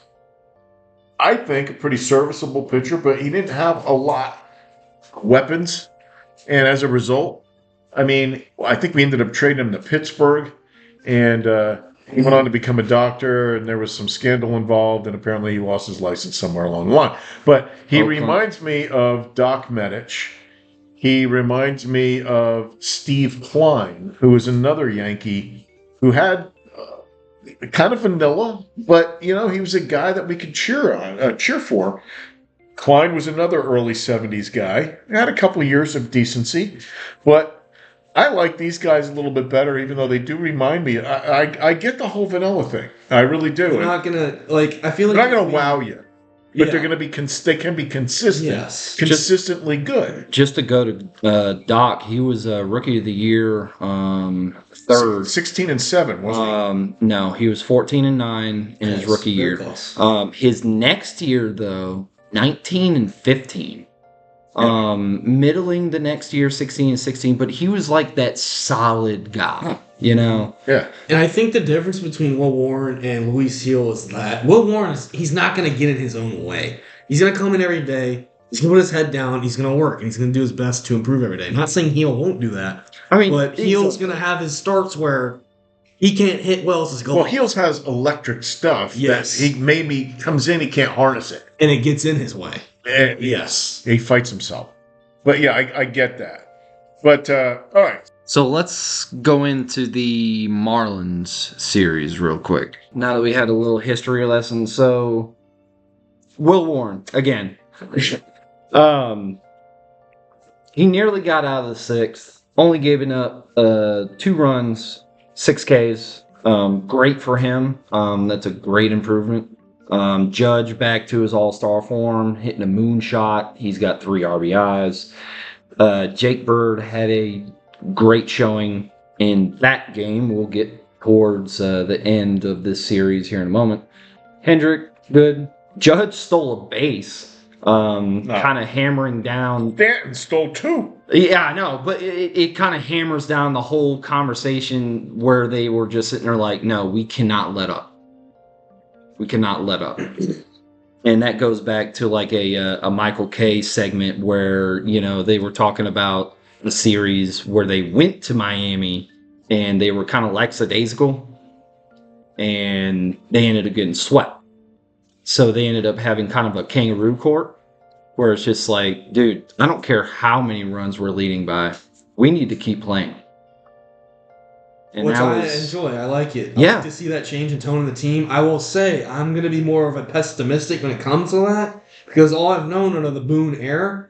Speaker 1: I think, a pretty serviceable pitcher, but he didn't have a lot of weapons. And as a result, I think we ended up trading him to Pittsburgh, and he went on to become a doctor, and there was some scandal involved, and apparently he lost his license somewhere along the line. But he reminds me of Doc Medich. He reminds me of Steve Klein, who was another Yankee who had kind of vanilla, but he was a guy that we could cheer for. Klein was another early 70s guy. He had a couple of years of decency, but I like these guys a little bit better, even though they do remind me. I get the whole vanilla thing. I really do.
Speaker 2: They're not gonna I feel like
Speaker 1: they're not gonna wow you. But they're going to be they can be consistent, consistently good.
Speaker 3: Just to go to Doc, he was Rookie of the Year, third.
Speaker 1: 16-7, wasn't
Speaker 3: he? No, he was 14-9 in his rookie year. His next year, though, 19-15. Middling the next year, 16-16, but he was that solid guy,
Speaker 1: Yeah.
Speaker 2: And I think the difference between Will Warren and Luis Hill is that Will Warren, he's not going to get in his own way. He's going to come in every day, he's going to put his head down, he's going to work, and he's going to do his best to improve every day. I'm not saying Hill won't do that, but Hill's going to have his starts where he can't hit Wells' glove.
Speaker 1: Well, Heels has electric stuff that he maybe comes in, he can't harness it.
Speaker 2: And it gets in his way.
Speaker 1: Yes. He fights himself. But yeah, I get that. But, all right.
Speaker 3: So let's go into the Marlins series real quick. Now that we had a little history lesson, so Will Warren, again. He nearly got out of the sixth, only giving up 2 runs, 6 Ks. Great for him. That's a great improvement. Judge back to his all-star form, hitting a moonshot. He's got 3 RBIs. Jake Bird had a great showing in that game. We'll get towards the end of this series here in a moment. Hendrick, good. Judge stole a base, kind of hammering down.
Speaker 1: Stanton stole 2.
Speaker 3: Yeah, I know, but it kind of hammers down the whole conversation where they were just sitting there like, no, we cannot let up. We cannot let up. And that goes back to like a Michael K segment where, they were talking about the series where they went to Miami and they were kind of lackadaisical and they ended up getting swept. So they ended up having kind of a kangaroo court where it's just like, dude, I don't care how many runs we're leading by. We need to keep playing. And
Speaker 2: which I enjoy. I like it.
Speaker 3: Yeah.
Speaker 2: I like to see that change in tone in the team. I will say I'm going to be more of a pessimistic when it comes to that because all I've known under the Boone era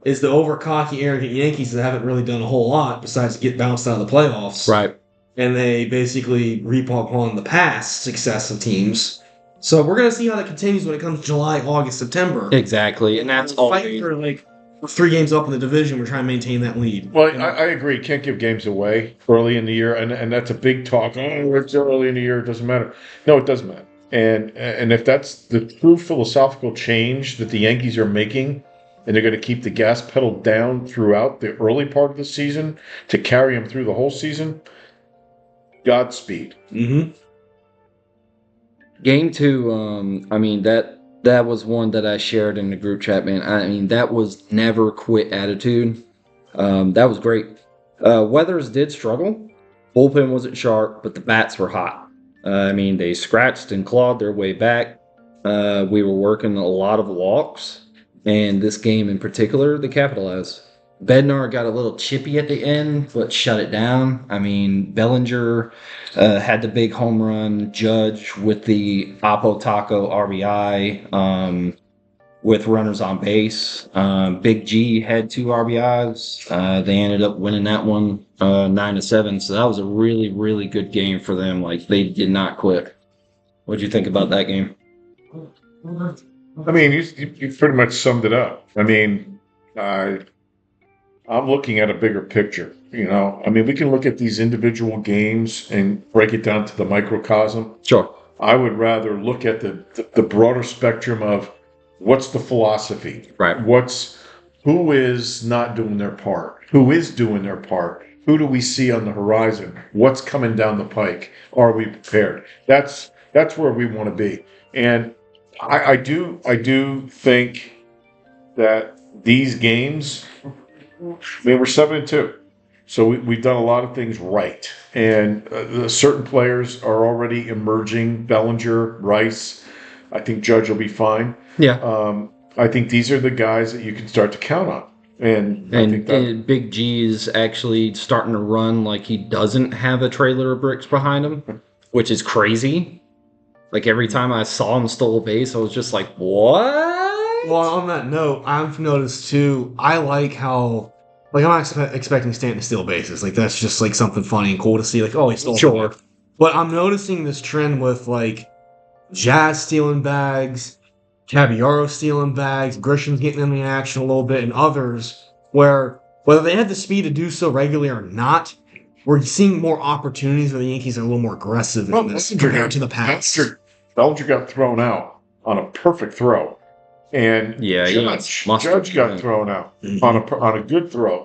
Speaker 2: is the over-cocky, arrogant Yankees that haven't really done a whole lot besides get bounced out of the playoffs.
Speaker 3: Right.
Speaker 2: And they basically reap upon the past success of teams. So we're going to see how that continues when it comes to July, August, September.
Speaker 3: Exactly. And that's all.
Speaker 2: Fighting for like 3 games up in the division. We're trying to maintain that lead.
Speaker 1: Well, I agree. Can't give games away early in the year. And that's a big talk. Oh, it's early in the year. It doesn't matter. No, it does matter. And if that's the true philosophical change that the Yankees are making, and they're going to keep the gas pedal down throughout the early part of the season to carry them through the whole season, Godspeed.
Speaker 2: Mm-hmm.
Speaker 3: Game 2, that was one that I shared in the group chat, man. I mean, that was never quit attitude. That was great. Weathers did struggle. Bullpen wasn't sharp, but the bats were hot. They scratched and clawed their way back. We were working a lot of walks. And this game in particular, they capitalized. Bednar got a little chippy at the end, but shut it down. Bellinger had the big home run. Judge with the Oppo Taco RBI with runners on base. Big G had 2 RBIs. They ended up winning that one 9-7. So that was a really, really good game for them. Like, they did not quit. What'd you think about that game?
Speaker 1: You pretty much summed it up. I'm looking at a bigger picture, We can look at these individual games and break it down to the microcosm.
Speaker 3: Sure.
Speaker 1: I would rather look at the broader spectrum of what's the philosophy,
Speaker 3: right?
Speaker 1: Who is not doing their part? Who is doing their part? Who do we see on the horizon? What's coming down the pike? Are we prepared? That's where we want to be. And I do think that these games, we're 7-2. So we've done a lot of things right. And certain players are already emerging. Bellinger, Rice. I think Judge will be fine.
Speaker 3: Yeah.
Speaker 1: I think these are the guys that you can start to count on. And
Speaker 3: Big G is actually starting to run like he doesn't have a trailer of bricks behind him, which is crazy. Like, every time I saw him steal a base, I was just like, what?
Speaker 2: Well, on that note, I've noticed, too, I like how... I'm not expecting Stanton to steal bases. That's just, something funny and cool to see. He stole
Speaker 3: sure.
Speaker 2: One. But I'm noticing this trend with, Jazz stealing bags, Caballero stealing bags, Grisham's getting in the action a little bit, and others, where, whether they have the speed to do so regularly or not, we're seeing more opportunities where the Yankees are a little more aggressive in this compared to the past.
Speaker 1: Bellinger got thrown out on a perfect throw. And Judge got thrown out on a good throw.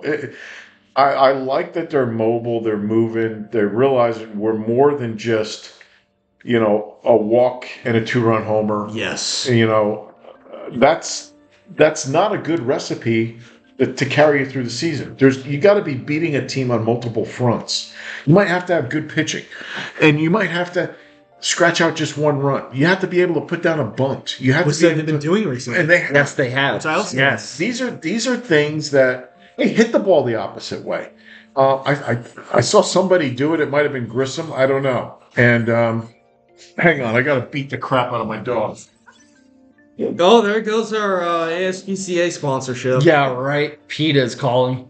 Speaker 1: I like that they're mobile, they're moving, they're realizing we're more than just, a walk and a 2-run homer.
Speaker 2: Yes.
Speaker 1: That's not a good recipe to carry you through the season. You got to be beating a team on multiple fronts. You might have to have good pitching, and you might have to scratch out just one run. You have to be able to put down a bunt. You have
Speaker 2: Which
Speaker 1: to be
Speaker 2: they've been doing recently.
Speaker 1: And
Speaker 3: Yes, they have.
Speaker 2: Which I also
Speaker 3: yes.
Speaker 1: These are things that, hey, hit the ball the opposite way. I saw somebody do it. It might have been Grissom. I don't know. And hang on, I got to beat the crap out of my dog.
Speaker 2: Oh, there goes our ASPCA sponsorship.
Speaker 3: Yeah, right. PETA's calling.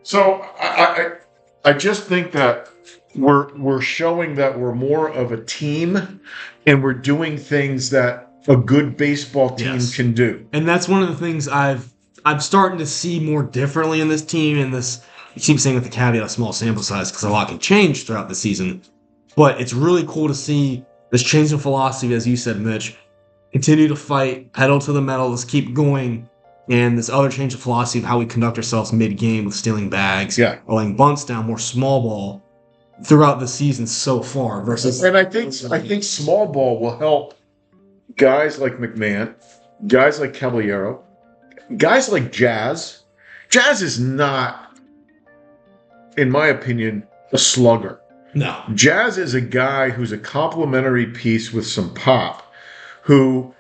Speaker 1: So I just think that we're showing that we're more of a team, and we're doing things that a good baseball team can do.
Speaker 2: And that's one of the things I'm starting to see more differently in this team. And this, you keep saying with the caveat of small sample size, because a lot can change throughout the season. But it's really cool to see this change in philosophy, as you said, Mitch. Continue to fight, pedal to the metal, let's keep going. And this other change of philosophy of how we conduct ourselves mid-game with stealing bags, or laying bunts down, more small ball throughout the season so far. Versus,
Speaker 1: and I think small ball will help guys like McMahon, guys like Caballero, guys like Jazz. Jazz is not, in my opinion, a slugger.
Speaker 2: No.
Speaker 1: Jazz is a guy who's a complementary piece with some pop, who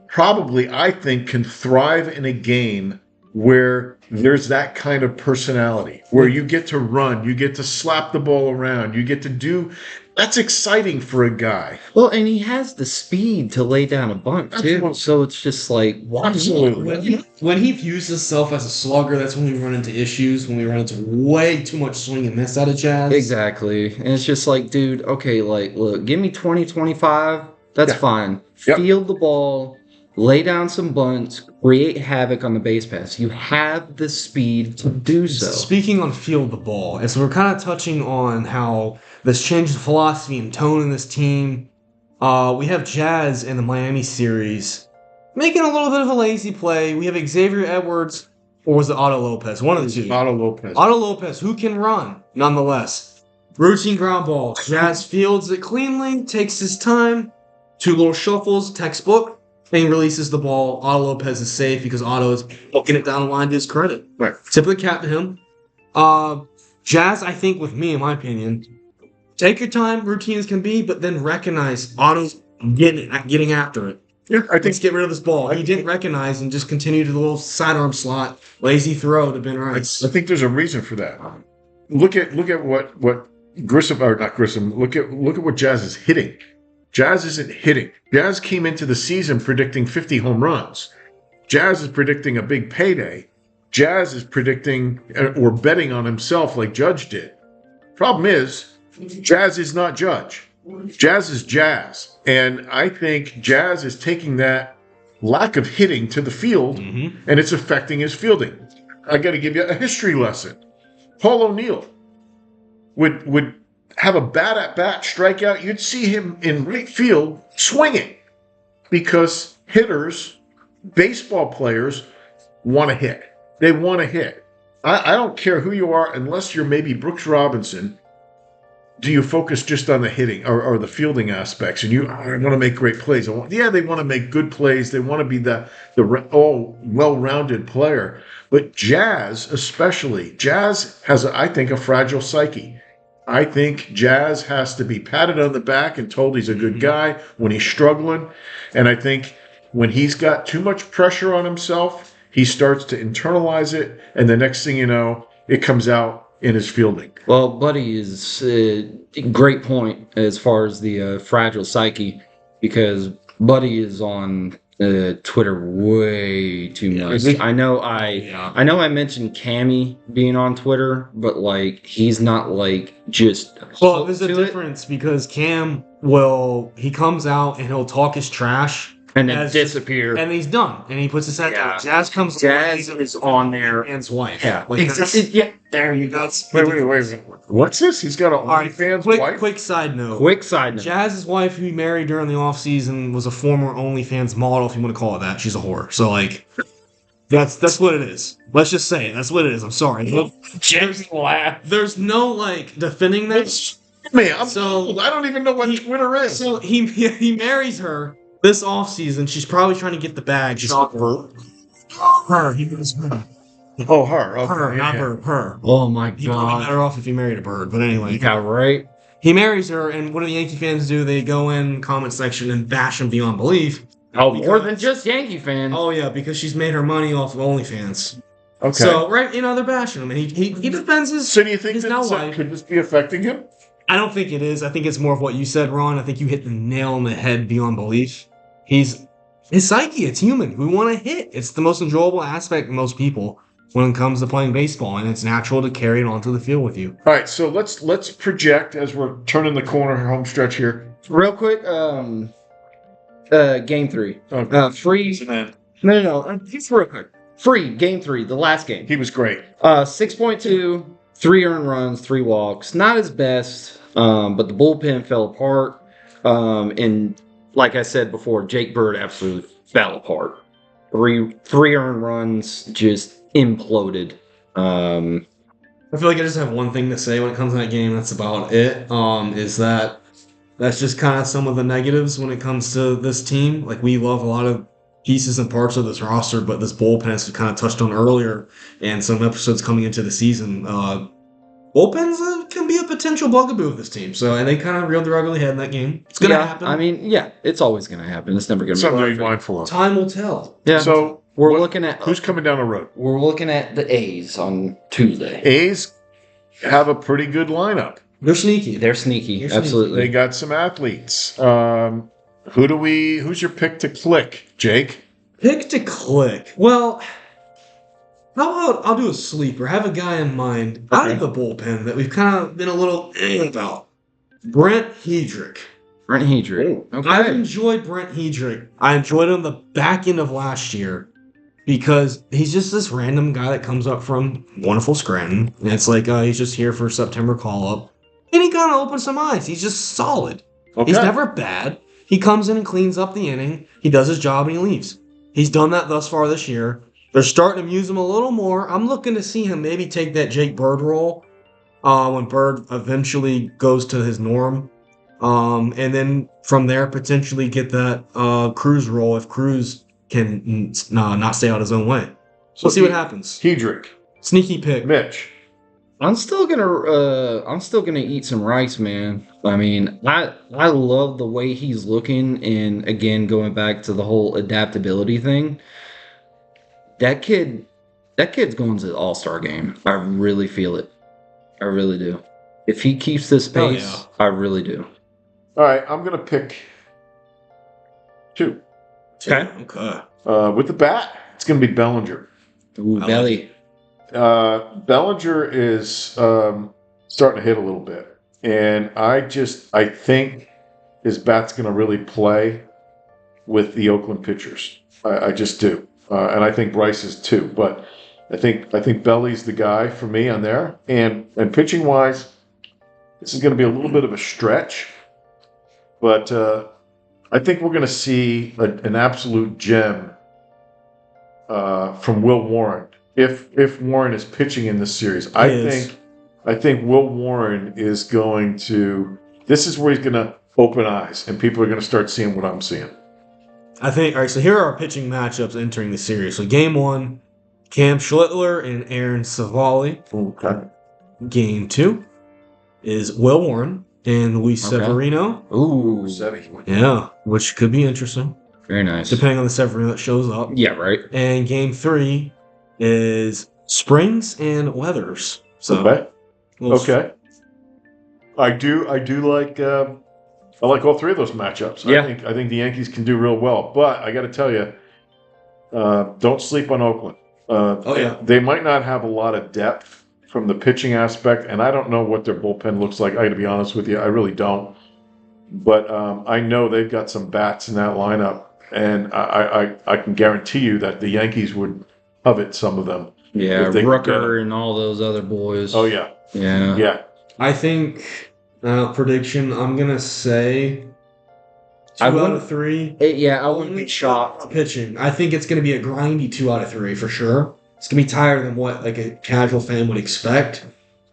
Speaker 1: probably, I think, can thrive in a game where there's that kind of personality, where you get to run, you get to slap the ball around, you get to do. That's exciting for a guy.
Speaker 3: Well, and he has the speed to lay down a bunt, too. So it's just like,
Speaker 1: Absolutely.
Speaker 2: When he views himself as a slugger, that's when we run into issues, when we run into way too much swing and miss out of Jazz.
Speaker 3: Exactly. And it's just like, dude, okay, like, look, give me 20, 25. That's fine.
Speaker 1: Yep.
Speaker 3: Field the ball, lay down some bunts, create havoc on the base pass. You have the speed to do so.
Speaker 2: Speaking on field the ball, and so we're kind of touching on how this change of philosophy and tone in this team. We have Jazz in the Miami series making a little bit of a lazy play. We have Xavier Edwards, or was it Otto Lopez? One of the two.
Speaker 1: Otto Lopez.
Speaker 2: Otto Lopez, who can run, nonetheless. Routine ground ball. Jazz fields it cleanly, takes his time. 2 little shuffles, textbook, and releases the ball. Otto Lopez is safe because Otto is hooking it down the line to his credit.
Speaker 1: Right.
Speaker 2: Tip of the cap to him. Jazz, I think, with me, in my opinion, take your time, routine as can be, but then recognize Otto's getting after it.
Speaker 1: Yeah, I think.
Speaker 2: Let's get rid of this ball. He didn't recognize and just continue to the little sidearm slot, lazy throw to Ben Rice.
Speaker 1: I think there's a reason for that. Look at what Grissom, or not Grissom. Look at what Jazz is hitting. Jazz isn't hitting. Jazz came into the season predicting 50 home runs. Jazz is predicting a big payday. Jazz is predicting or betting on himself like Judge did. Problem is, Jazz is not Judge. Jazz is Jazz. And I think Jazz is taking that lack of hitting to the field, and it's affecting his fielding. I got to give you a history lesson. Paul O'Neill would have a bat-at-bat strikeout, you'd see him in right field swinging, because hitters, baseball players, want to hit. They want to hit. I don't care who you are, unless you're maybe Brooks Robinson. Do you focus just on the hitting or the fielding aspects? And I want to make great plays. They want to make good plays. They want to be the well-rounded player. But Jazz, especially, Jazz has, I think, a fragile psyche. I think Jazz has to be patted on the back and told he's a good guy when he's struggling. And I think when he's got too much pressure on himself, he starts to internalize it. And the next thing you know, it comes out in his fielding.
Speaker 3: Well, Buddy is a great point as far as the fragile psyche, because Buddy is on Twitter way too much. I know I mentioned Cammy being on Twitter, but like he's not like just.
Speaker 2: Well, there's a difference because Cam he comes out and he'll talk his trash
Speaker 3: and then disappear,
Speaker 2: and he's done, and he puts his head down. Jazz is on there, and wife.
Speaker 3: Yeah, like exactly. Yeah, there you go.
Speaker 1: Wait. What's this? He's got an OnlyFans wife?
Speaker 2: Quick side note.
Speaker 3: Jazz's
Speaker 2: wife, who he married during the off-season, was a former OnlyFans model, if you want to call it that. She's a whore. So, like, that's what it is. Let's just say it. That's what it is. I'm sorry. There's no, like, defending this.
Speaker 1: Man, I don't even know what Twitter is.
Speaker 2: So, he marries her this off-season. She's probably trying to get the bag. Her. He was her.
Speaker 1: Oh, her. Okay.
Speaker 2: Her, not bird. Her.
Speaker 3: Oh my
Speaker 2: He probably
Speaker 3: god.
Speaker 2: better off if he married a bird. But anyway.
Speaker 3: Yeah, right?
Speaker 2: He marries her, and what do the Yankee fans do? They go in comment section and bash him beyond belief.
Speaker 3: Oh, more than just Yankee fans.
Speaker 2: Oh yeah, because she's made her money off of OnlyFans.
Speaker 1: Okay.
Speaker 2: So right, they're bashing him, and he defends his.
Speaker 1: So do you think
Speaker 2: his now wife.
Speaker 1: could this be affecting him?
Speaker 2: I don't think it is. I think it's more of what you said, Ron. I think you hit the nail on the head beyond belief. His psyche. It's human. We want to hit. It's the most enjoyable aspect of most people when it comes to playing baseball, and it's natural to carry it onto the field with you.
Speaker 1: All right, so let's project as we're turning the corner home stretch here.
Speaker 3: Real quick, game 3.
Speaker 1: Okay.
Speaker 3: Free. No. Just real quick. Free, game 3, the last game.
Speaker 1: He was great.
Speaker 3: 6.2, 3 earned runs, 3 walks. Not his best, but the bullpen fell apart. And like I said before, Jake Bird absolutely fell apart. Three earned runs just imploded.
Speaker 2: I feel like I just have one thing to say when it comes to that game. That's about it. Is that's just kind of some of the negatives when it comes to this team. Like, we love a lot of pieces and parts of this roster, but this bullpen, as we kind of touched on earlier, and some episodes coming into the season, bullpens can be a potential bugaboo of this team. So, and they kind of reeled their ugly head in that game. It's going to happen.
Speaker 3: I mean, yeah, it's always going to happen. It's never going to be
Speaker 1: Something to be mindful of.
Speaker 2: Time will tell.
Speaker 3: Yeah.
Speaker 1: So
Speaker 3: we're looking at
Speaker 1: who's coming down the road.
Speaker 3: We're looking at the A's on Tuesday.
Speaker 1: A's have a pretty good lineup.
Speaker 2: They're sneaky.
Speaker 3: They're sneaky. Absolutely.
Speaker 1: They got some athletes. Who's your pick to click, Jake?
Speaker 2: Pick to click. Well, how about I'll do a sleeper. Have a guy in mind out of the bullpen that we've kind of been a little about. Brent Hedrick.
Speaker 3: Brent Hedrick. Okay.
Speaker 2: I've enjoyed Brent Hedrick. I enjoyed him the back end of last year because he's just this random guy that comes up from wonderful Scranton. And it's like he's just here for September call-up. And he kind of opens some eyes. He's just solid.
Speaker 1: Okay.
Speaker 2: He's never bad. He comes in and cleans up the inning. He does his job and he leaves. He's done that thus far this year. They're starting to use him a little more. I'm looking to see him maybe take that Jake Bird role when Bird eventually goes to his norm. And then from there, potentially get that Cruz role if Cruz can not stay out his own way. So we'll see what happens.
Speaker 1: Hedrick.
Speaker 2: Sneaky pick.
Speaker 1: Mitch.
Speaker 3: I'm still gonna eat some rice, man. I mean, I love the way he's looking, and again, going back to the whole adaptability thing. That kid's going to the All-Star game. I really feel it. I really do. If he keeps this pace, I really do.
Speaker 1: All right, I'm gonna pick 2.
Speaker 3: Okay.
Speaker 1: With the bat, it's gonna be Bellinger.
Speaker 3: Ooh, Belly.
Speaker 1: Bellinger is starting to hit a little bit, and I think his bat's going to really play with the Oakland pitchers. I just do, and I think Bryce is too. But I think Belly's the guy for me on there, and pitching wise, this is going to be a little bit of a stretch, but I think we're going to see an absolute gem from Will Warren. If Warren is pitching in this series, I think Will Warren is going to. This is where he's going to open eyes, and people are going to start seeing what I'm seeing.
Speaker 2: I think. All right, so here are our pitching matchups entering the series. So game 1, Cam Schlittler and Aaron Savali.
Speaker 1: Okay.
Speaker 2: Game 2 is Will Warren and Luis Severino.
Speaker 3: Ooh,
Speaker 2: yeah, which could be interesting.
Speaker 3: Very nice.
Speaker 2: Depending on the Severino that shows up.
Speaker 3: Yeah, right.
Speaker 2: And game 3 is Springs and Weathers. So
Speaker 1: okay. I do like I like all 3 of those matchups.
Speaker 3: Yeah.
Speaker 1: I think the Yankees can do real well, but I got to tell you, don't sleep on Oakland. They might not have a lot of depth from the pitching aspect, and I don't know what their bullpen looks like. I got to be honest with you, I really don't. But I know they've got some bats in that lineup, and I can guarantee you that the Yankees would covet some of them.
Speaker 3: Yeah, Rucker and all those other boys.
Speaker 1: Oh, yeah.
Speaker 3: Yeah.
Speaker 2: I think, prediction, I'm going to say 2 out of 3.
Speaker 3: I wouldn't be shocked.
Speaker 2: Pitching. I think it's going to be a grindy 2 out of 3 for sure. It's going to be tighter than what like a casual fan would expect.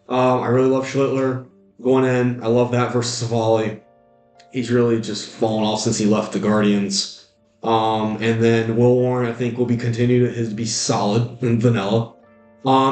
Speaker 2: I really love Schlittler going in. I love that versus Savali. He's really just fallen off since he left the Guardians. And then Will Warren, I think, will be continued to be solid and vanilla.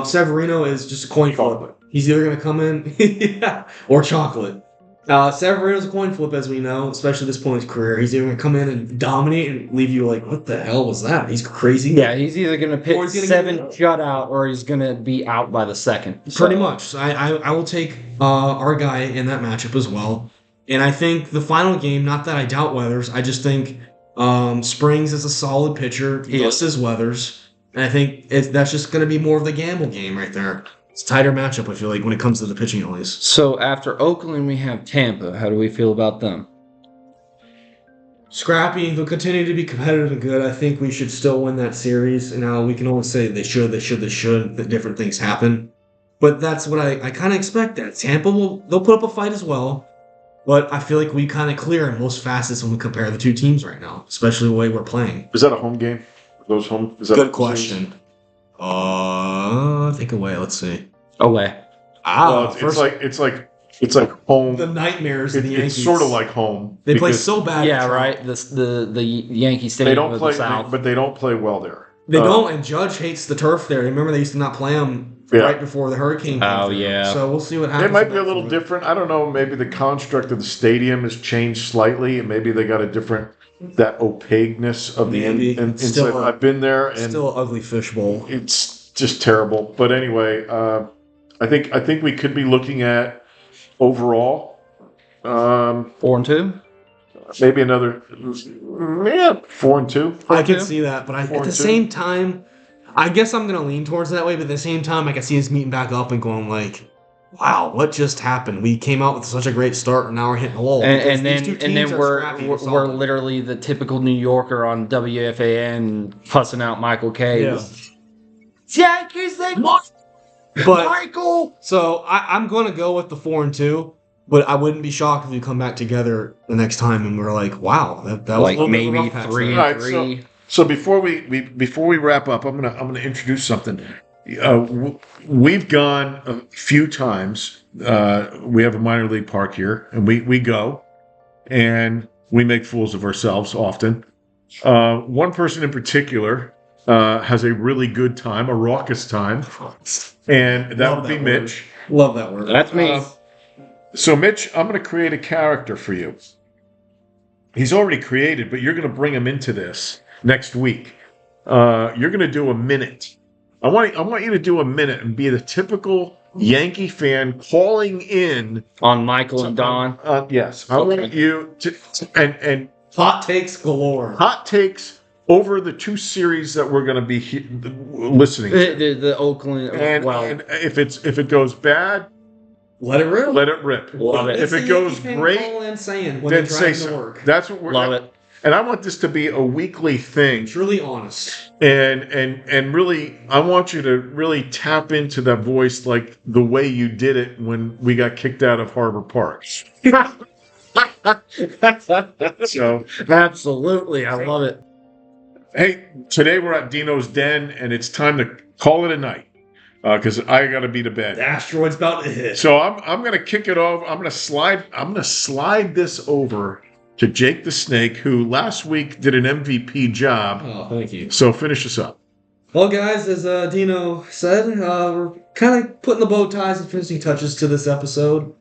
Speaker 2: Severino is just a coin flip. He's either going to come in yeah, or chocolate. Severino's a coin flip, as we know, especially at this point in his career. He's either going to come in and dominate and leave you like, what the hell was that? He's crazy.
Speaker 3: Yeah, he's either going to pitch 7 shutout or he's going to be out by the second.
Speaker 2: Pretty much. So I will take our guy in that matchup as well. And I think the final game, not that I doubt Weathers, I just think Springs is a solid pitcher, just as Weathers. And I think that's just going to be more of the gamble game right there. It's a tighter matchup, I feel like, when it comes to the pitching, at least.
Speaker 3: So after Oakland, we have Tampa. How do we feel about them?
Speaker 2: Scrappy, they'll continue to be competitive and good. I think we should still win that series. And now we can only say they should, that different things happen. But that's what I kind of expect that. Tampa, they'll put up a fight as well. But I feel like we kind of clear in most facets when we compare the two teams right now, especially the way we're playing.
Speaker 1: Is that a home game? Those home? Is that
Speaker 2: good question. Think away. Let's see.
Speaker 3: Away.
Speaker 1: It's like home.
Speaker 2: The nightmares of the Yankees.
Speaker 1: It's sort of like home.
Speaker 2: They play so bad.
Speaker 3: Yeah, right. The Yankee Stadium.
Speaker 1: They don't play, but they don't play well there.
Speaker 2: They don't, and Judge hates the turf there. Remember, they used to not play them right before the hurricane.
Speaker 3: Oh yeah.
Speaker 2: So we'll see what happens.
Speaker 1: It might be a little different. I don't know. Maybe the construct of the stadium has changed slightly, and maybe they got a different. That opaqueness of the inside. I've been there, and
Speaker 2: still an ugly fishbowl.
Speaker 1: It's just terrible. But anyway, I think we could be looking at overall
Speaker 3: 4-2.
Speaker 1: Maybe another 4-2.
Speaker 2: I can see that, but at the same time, I guess I'm gonna lean towards that way. But at the same time, I can see us meeting back up and going like, wow, what just happened? We came out with such a great start, and now we're hitting a lull.
Speaker 3: And then we're literally the typical New Yorker on WFAN fussing out Michael K.
Speaker 2: Yeah.
Speaker 3: Yankees, Michael.
Speaker 2: So I'm going to go with the 4-2, but I wouldn't be shocked if we come back together the next time and we're like, wow, that was
Speaker 3: like
Speaker 2: a
Speaker 3: maybe
Speaker 2: bit of a rough patch.
Speaker 3: 3-3.
Speaker 1: So before we wrap up, I'm gonna introduce something. We've gone a few times. We have a minor league park here, and we go, and we make fools of ourselves often. One person in particular has a really good time, a raucous time, and that would be Mitch.
Speaker 2: Love that word.
Speaker 3: That's me.
Speaker 1: So, Mitch, I'm going to create a character for you. He's already created, but you're going to bring him into this next week. You're going to do a minute. I want you to do a minute and be the typical Yankee fan calling in
Speaker 3: on Michael and Don.
Speaker 1: Yes, I want you to and
Speaker 2: hot takes galore.
Speaker 1: Hot takes over the 2 series that we're going to be listening to.
Speaker 3: The Oakland.
Speaker 1: And if it goes bad,
Speaker 2: let it rip.
Speaker 1: Let it rip.
Speaker 3: Love it.
Speaker 1: If it goes great,
Speaker 2: then
Speaker 1: say so. That's what we're.
Speaker 3: Love it.
Speaker 1: And I want this to be a weekly thing.
Speaker 2: Truly honest.
Speaker 1: And really, I want you to really tap into that voice like the way you did it when we got kicked out of Harbor Park. So
Speaker 3: absolutely, I love it.
Speaker 1: Hey, today we're at Dino's Den, and it's time to call it a night because I got to be to bed.
Speaker 2: The asteroid's about to hit.
Speaker 1: So I'm going to kick it over. I'm going to slide this over to Jake the Snake, who last week did an MVP job.
Speaker 2: Oh, thank you.
Speaker 1: So finish us up.
Speaker 2: Well, guys, as Dino said, we're kind of putting the bow ties and finishing touches to this episode.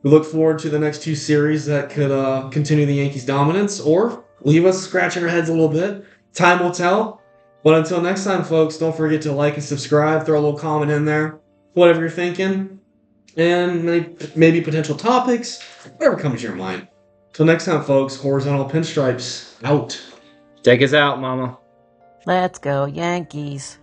Speaker 2: We look forward to the next 2 series that could continue the Yankees' dominance or leave us scratching our heads a little bit. Time will tell. But until next time, folks, don't forget to like and subscribe. Throw a little comment in there, whatever you're thinking, and maybe potential topics, whatever comes to your mind. Till next time, folks, Horizontal Pinstripes out.
Speaker 3: Take us out, Mama.
Speaker 4: Let's go, Yankees.